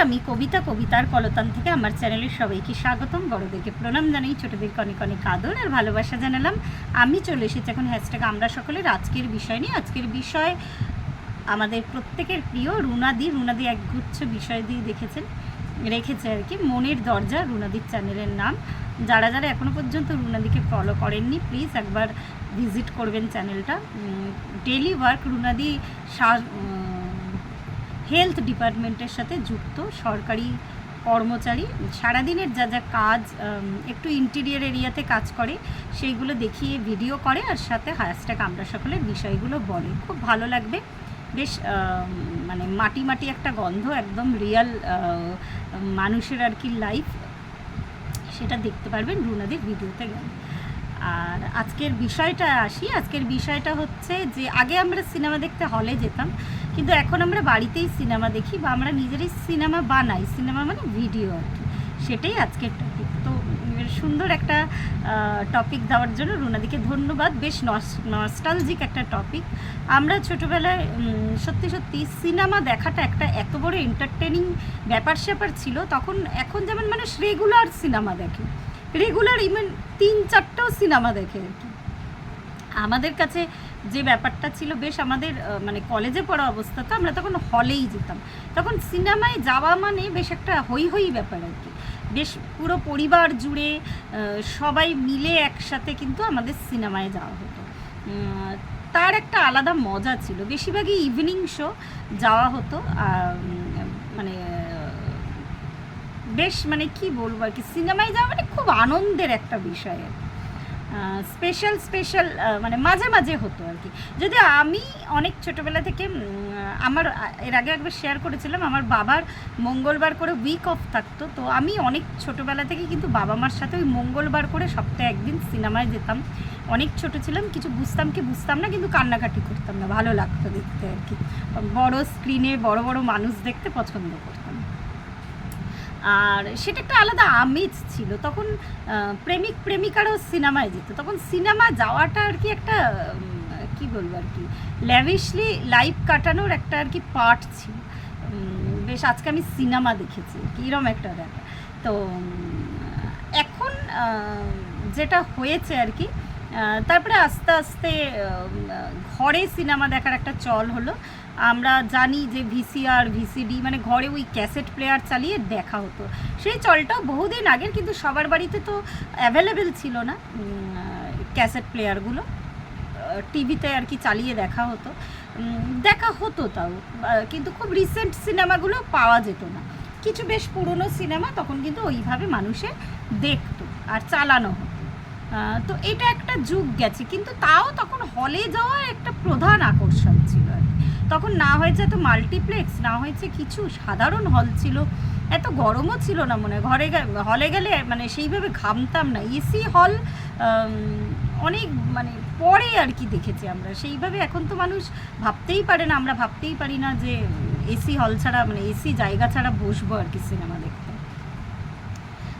আমি কবিতা, কবিতার কলতান থেকে আমার চ্যানেলের সবাইকে স্বাগতম। বড়দেরকে প্রণাম জানাই, ছোটোদেরকে অনেক অনেক আদর আর ভালোবাসা জানালাম। আমি চলে এসেছি এখন হ্যাশট্যাগ আমরা সকলের আজকের বিষয় নিয়ে। আজকের বিষয় আমাদের প্রত্যেকের প্রিয় রুনাদি একগুচ্ছ বিষয় দিয়ে রেখেছে আর কি, মনের দরজা রুনাদির চ্যানেলের নাম। যারা যারা এখনও পর্যন্ত রুনাদিকে ফলো করেননি প্লিজ একবার ভিজিট করবেন চ্যানেলটা। ডেলি ওয়ার্ক রুনাদি হেলথ ডিপার্টমেন্টের সাথে যুক্ত সরকারি কর্মচারী। সারাদিনের যা যা কাজ, একটু ইন্টেরিয়ার এরিয়াতে কাজ করে সেইগুলো দেখিয়ে ভিডিও করে, আর সাথে হ্যাশট্যাগ আমরা সকলের বিষয়গুলো বলে। খুব ভালো লাগবে, বেশ মানে মাটি মাটি একটা গন্ধ, একদম রিয়াল মানুষের আর কি লাইফ, সেটা দেখতে পারবেন রুনাদির ভিডিওতে গেলে। আর আজকের বিষয়টা আসি। আজকের বিষয়টা হচ্ছে যে আগে আমরা সিনেমা দেখতে হলে যেতাম, কিন্তু এখন আমরা বাড়িতেই সিনেমা দেখি বা আমরা নিজেরাই সিনেমা বানাই। সিনেমা মানে ভিডিও আর কি, সেটাই আজকের টপিক। তো সুন্দর একটা টপিক দেওয়ার জন্য রুনাদিকে ধন্যবাদ। বেশ নস্টালজিক একটা টপিক। আমরা ছোটোবেলায় সত্যি সত্যি সিনেমা দেখাটা একটা এত বড় এন্টারটেনিং ব্যাপার স্যাপার ছিল তখন। এখন যেমন মানুষ রেগুলার সিনেমা দেখে, রেগুলার ইভেন 3-4টাও সিনেমা দেখে আর কি। আমাদের কাছে যে ব্যাপারটা ছিল, বেশ আমাদের মানে কলেজে পড়া অবস্থা, তো আমরা তখন হলেই যেতাম। তখন সিনেমায় যাওয়া মানে বেশ একটা হই হই ব্যাপার আর কি। বেশ পুরো পরিবার জুড়ে সবাই মিলে একসাথে কিন্তু আমাদের সিনেমায় যাওয়া হতো। তার একটা আলাদা মজা ছিল। বেশিরভাগই ইভিনিং শো যাওয়া হতো। মানে বেশ মানে কি বলবো আর কি, সিনেমায় যাওয়া মানে খুব আনন্দের একটা বিষয় আর কি। স্পেশাল মানে মাঝে মাঝে হতো আর কি। যদি আমি অনেক ছোটোবেলা থেকে আমার এর আগে একবার শেয়ার করেছিলাম, আমার বাবার মঙ্গলবার করে উইক অফ থাকতো। তো আমি অনেক ছোটোবেলা থেকে কিন্তু বাবা মার সাথে ওই মঙ্গলবার করে সপ্তাহে একদিন সিনেমায় যেতাম। অনেক ছোট ছিলাম, কিছু বুঝতাম না, কিন্তু কান্নাকাটি করতাম না, ভালো লাগতো দেখতে আর কি। বড় স্ক্রিনে বড় বড় মানুষ দেখতে পছন্দ করতাম, আর সেটা একটা আলাদা আমেজ ছিল। তখন প্রেমিক প্রেমিকারাও সিনেমায় যেত। তখন সিনেমা যাওয়াটা আর কি একটা কি বলবো আর কি, ল্যাভিশলি লাইফ কাটানোর একটা আর কি পার্ট ছিল। বেশ আজকে আমি সিনেমা দেখেছি কীরকম একটা ব্যাপার। তো এখন যেটা হয়েছে আর কি, তারপরে আস্তে আস্তে ঘরে সিনেমা দেখার একটা চল হলো। আমরা জানি যে ভিসিআর ভিসিডি মানে ঘরে ওই ক্যাসেট প্লেয়ার চালিয়ে দেখা হতো। সেই চলটাও বহুদিন আগের, কিন্তু সবার বাড়িতে তো অ্যাভেলেবেল ছিল না ক্যাসেট প্লেয়ারগুলো। টিভিতে আর কি চালিয়ে দেখা হতো তাও, কিন্তু খুব রিসেন্ট সিনেমাগুলো পাওয়া যেত না। কিছু বেশ পুরনো সিনেমা তখন কিন্তু ওইভাবে মানুষে দেখতো আর চালানো হতো। তো এটা একটা যুগ গেছে, কিন্তু তাও তখন হলে যাওয়া একটা প্রধান আকর্ষণ ছিল আর কি। তখন না হয়েছে এত মাল্টিপ্লেক্স, না হয়েছে কিছু, সাধারণ হল ছিল, এত গরমও ছিল না মনে হয়। হলে গেলে মানে সেইভাবে ঘামতাম না। এসি হল অনেক মানে পরে আর কি দেখেছি আমরা সেইভাবে। এখন তো মানুষ ভাবতেই পারে না, আমরা ভাবতেই পারি না যে এসি হল ছাড়া মানে এসি জায়গা ছাড়া বসবো আর কি সিনেমা দেখতে।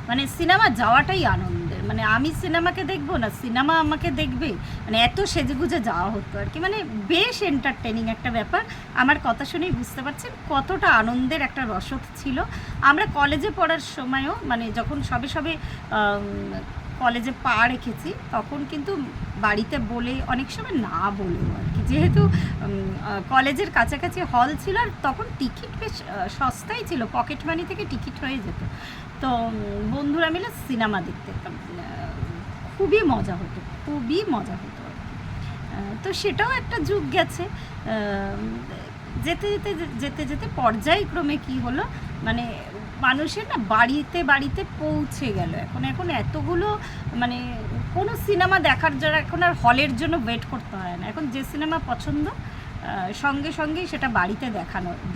মানে সিনেমা যাওয়াটাই আনন্দের, মানে আমি সিনেমাকে দেখবো না, সিনেমা আমাকে দেখবে, মানে এত সেজেগুজে যাওয়া হতো আর কি। মানে বেশ এন্টারটেনিং একটা ব্যাপার। আমার কথা শুনেই বুঝতে পারছেন কতটা আনন্দের একটা রসদ ছিল। আমরা কলেজে পড়ার সময়ও মানে যখন সবে কলেজে পা রেখেছি তখন কিন্তু বাড়িতে বলে, অনেক সময় না বলেও আর কি, যেহেতু কলেজের কাছাকাছি হল ছিল আর তখন টিকিট বেশ সস্তাই ছিল, পকেট মানি থেকে টিকিট হয়ে যেত। তো বন্ধুরা মিলে সিনেমা দেখতে খুবই মজা হতো আর কি। তো সেটাও একটা যুগ গেছে। যেতে যেতে যেতে পর্যায়ক্রমে কি হলো, মানে মানুষের না বাড়িতে পৌঁছে গেল। এখন এতগুলো মানে কোনো সিনেমা দেখার জন্য এখন আর হলের জন্য ওয়েট করতে হয় না। এখন যে সিনেমা পছন্দ সঙ্গে সঙ্গেই সেটা বাড়িতে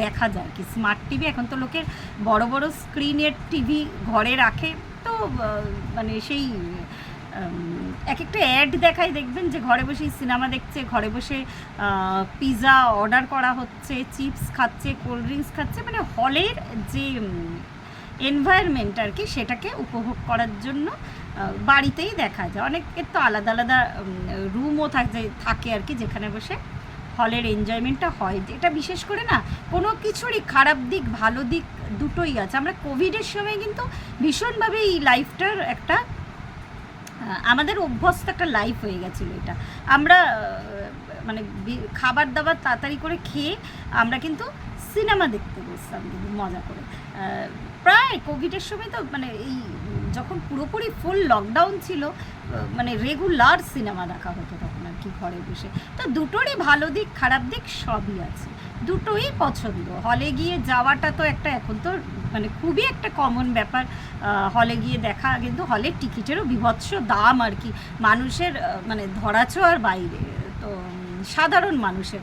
দেখা যায় কি। স্মার্ট টিভি, এখন তো লোকের বড় বড় স্ক্রিনের টিভি ঘরে রাখে। তো মানে সেই এক একটা অ্যাড দেখাই, দেখবেন যে ঘরে বসেই সিনেমা দেখছে, ঘরে বসে পিৎজা অর্ডার করা হচ্ছে, চিপস খাচ্ছে, কোল্ড ড্রিঙ্কস খাচ্ছে। মানে হলের যে এনভায়রনমেন্ট আর কি, সেটাকে উপভোগ করার জন্য বাড়িতেই দেখা যায়। অনেকের তো আলাদা আলাদা রুমও থাকে আর কি, যেখানে বসে হলের এনজয়মেন্টটা হয়, এটা বিশেষ করে না কোনো কিছুরই খারাপ দিক ভালো দিক দুটোই আছে। আমরা কোভিডের সময় কিন্তু ভীষণভাবে এই লাইফটার একটা আমাদের অভ্যস্ত একটা লাইফ হয়ে গেছিলো এটা। আমরা মানে খাবার দাবার তাড়াতাড়ি করে খেয়ে আমরা কিন্তু সিনেমা দেখতে বসতাম কিন্তু মজা করে। প্রায় কোভিডের সময় তো মানে এই যখন পুরোপুরি ফুল লকডাউন ছিল, মানে রেগুলার সিনেমা দেখা হতো তখন আর কি ঘরে বসে। তো দুটোরই ভালো দিক খারাপ দিক সবই আছে, দুটোই পছন্দ। হলে গিয়ে যাওয়াটা তো একটা এখন তো মানে খুবই একটা কমন ব্যাপার, হলে গিয়ে দেখা, কিন্তু হলের টিকিটেরও বিভৎস দাম আর কি, মানুষের মানে ধরাছোঁয়ার বাইরে। তো সাধারণ মানুষের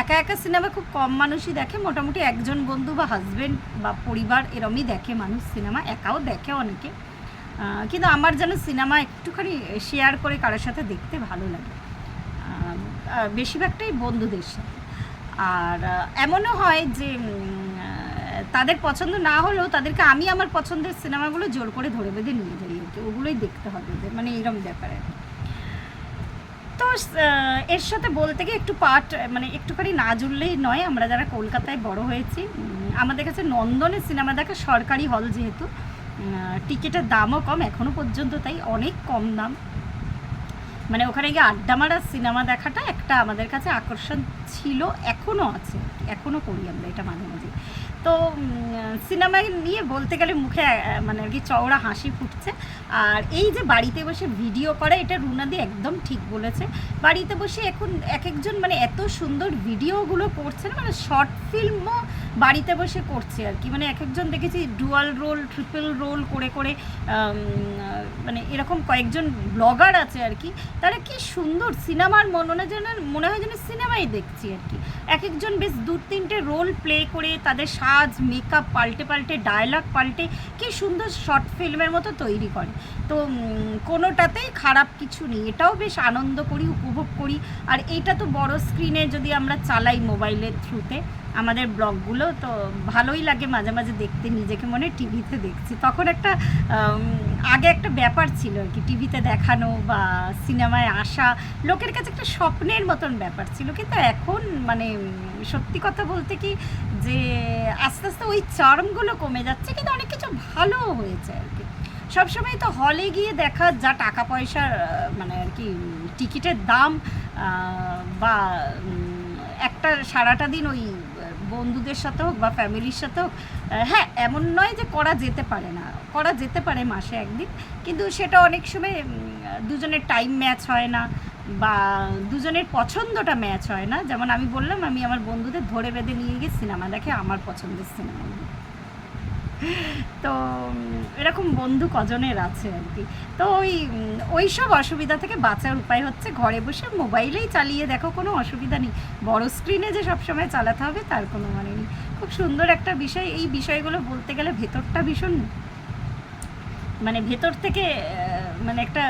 একা একা সিনেমা খুব কম মানুষই দেখে, মোটামুটি একজন বন্ধু বা হাজব্যান্ড বা পরিবার এরমই দেখে মানুষ সিনেমা, একাও দেখে অনেকে। কিন্তু আমার যেন সিনেমা একটুখানি শেয়ার করে কারোর সাথে দেখতে ভালো লাগে, বেশিরভাগটাই বন্ধুদের সাথে। আর এমনও হয় যে তাদের পছন্দ না হলেও তাদেরকে আমি আমার পছন্দের সিনেমাগুলো জোর করে ধরে বেঁধে নিয়ে যাই আর কি, ওগুলোই দেখতে হবে মানে এইরকম ব্যাপারে। তো এর সাথে বলতে গিয়ে একটু মানে একটুখানি না জুড়লেই নয়, আমরা যারা কলকাতায় বড় হয়েছি আমাদের কাছে নন্দনে সিনেমা দেখা সরকারি হল, যেহেতু টিকিটের দামও কম এখনও পর্যন্ত, তাই অনেক কম দাম, মানে ওখানে গিয়ে আড্ডা মারা সিনেমা দেখাটা একটা আমাদের কাছে আকর্ষণ ছিল, এখনও আছে, এখনও করি আমরা এটা মাঝে মাঝে। তো সিনেমা নিয়ে বলতে গেলে মুখে মানে আর কি চওড়া হাসি ফুটছে। আর এই যে বাড়িতে বসে ভিডিও করা, এটা রুনাদি একদম ঠিক বলেছে। বাড়িতে বসে এখন এক একজন মানে এত সুন্দর ভিডিওগুলো করছে না, মানে শর্ট ফিল্মও বাড়িতে বসে করছে আর কি, মানে এক একজন দেখেছি ডুয়াল রোল ট্রিপল রোল করে করে, মানে এরকম কয়েকজন ব্লগার আছে আর কি, তারা কি সুন্দর সিনেমার মনে হয় যেন সিনেমাই দেখছি আর কি। এক একজন বেশ 2-3টে রোল প্লে করে তাদের সাজ মেকআপ পাল্টে পাল্টে ডায়লগ পাল্টে কি সুন্দর শর্ট ফিল্মের মতো তৈরি করে। তো কোনোটাতেই খারাপ কিছু নেই, এটাও বেশ আনন্দ করি, উপভোগ করি। আর এইটা তো বড় স্ক্রিনে যদি আমরা চালাই মোবাইলের থ্রুতে আমাদের ব্লগগুলো, তো ভালোই লাগে মাঝে মাঝে দেখতে, নিজেকে মনে টিভিতে দেখছি। তখন একটা আগে একটা ব্যাপার ছিল আর কি, টিভিতে দেখানো বা সিনেমায় আসা লোকের কাছে একটা স্বপ্নের মতন ব্যাপার ছিল। কিন্তু এখন মানে সত্যি কথা বলতে কি যে আস্তে আস্তে ওই চার্মগুলো কমে যাচ্ছে, কিন্তু অনেক কিছু ভালো হয়েছে আর কি। সবসময় তো হলে গিয়ে দেখা যা টাকা পয়সার মানে আর কি টিকিটের দাম, বা একটা সারাটা দিন ওই বন্ধুদের সাথে হোক বা ফ্যামিলির সাথে হোক, হ্যাঁ এমন নয় যে করা যেতে পারে না, করা যেতে পারে মাসে একদিন, কিন্তু সেটা অনেক সময় দুজনের টাইম ম্যাচ হয় না বা দুজনের পছন্দটা ম্যাচ হয় না। যেমন আমি বললাম আমি আমার বন্ধুদের ধরে বেঁধে নিয়ে গিয়ে সিনেমা দেখে আমার পছন্দের সিনেমাগুলো। তো এরকম বন্ধু কজনের আছে আর কি। তো ওই সব অসুবিধা থেকে বাঁচার উপায় হচ্ছে ঘরে বসে মোবাইলেই চালিয়ে দেখো, কোনো অসুবিধা নেই। বড় স্ক্রিনে যে সবসময় চালাতে হবে তার কোনো মানে নেই। খুব সুন্দর একটা বিষয়, এই বিষয়গুলো বলতে গেলে ভেতরটা ভীষণ মানে ভেতর থেকে মানে একটা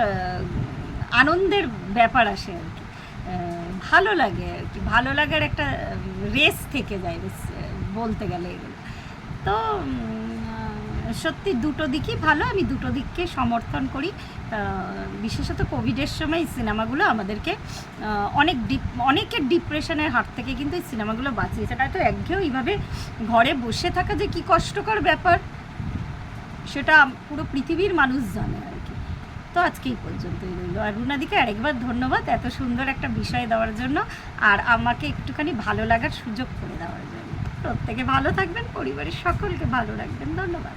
আনন্দের ব্যাপার আসে আর কি, ভালো লাগে আর কি, ভালো লাগার একটা রেস থেকে যায় বলতে গেলে এগুলো। তো সত্যি দুটো দিকই ভালো, আমি দুটো দিককে সমর্থন করি। বিশেষত কোভিডের সময় সিনেমাগুলো আমাদেরকে অনেকের ডিপ্রেশনের হাত থেকে কিন্তু এই সিনেমাগুলো বাঁচিয়েছে। তাই তো একঘেয়েও এইভাবে ঘরে বসে থাকা যে কী কষ্টকর ব্যাপার সেটা পুরো পৃথিবীর মানুষ জানে আর কি। তো আজকে এই পর্যন্তই রইল। আর রুনাদিকে আরেকবার ধন্যবাদ এত সুন্দর একটা বিষয় দেওয়ার জন্য, আর আমাকে একটুখানি ভালো লাগার সুযোগ করে দেওয়ার জন্য। প্রত্যেকে ভালো থাকবেন, পরিবারের সকলকে ভালো রাখবেন। ধন্যবাদ।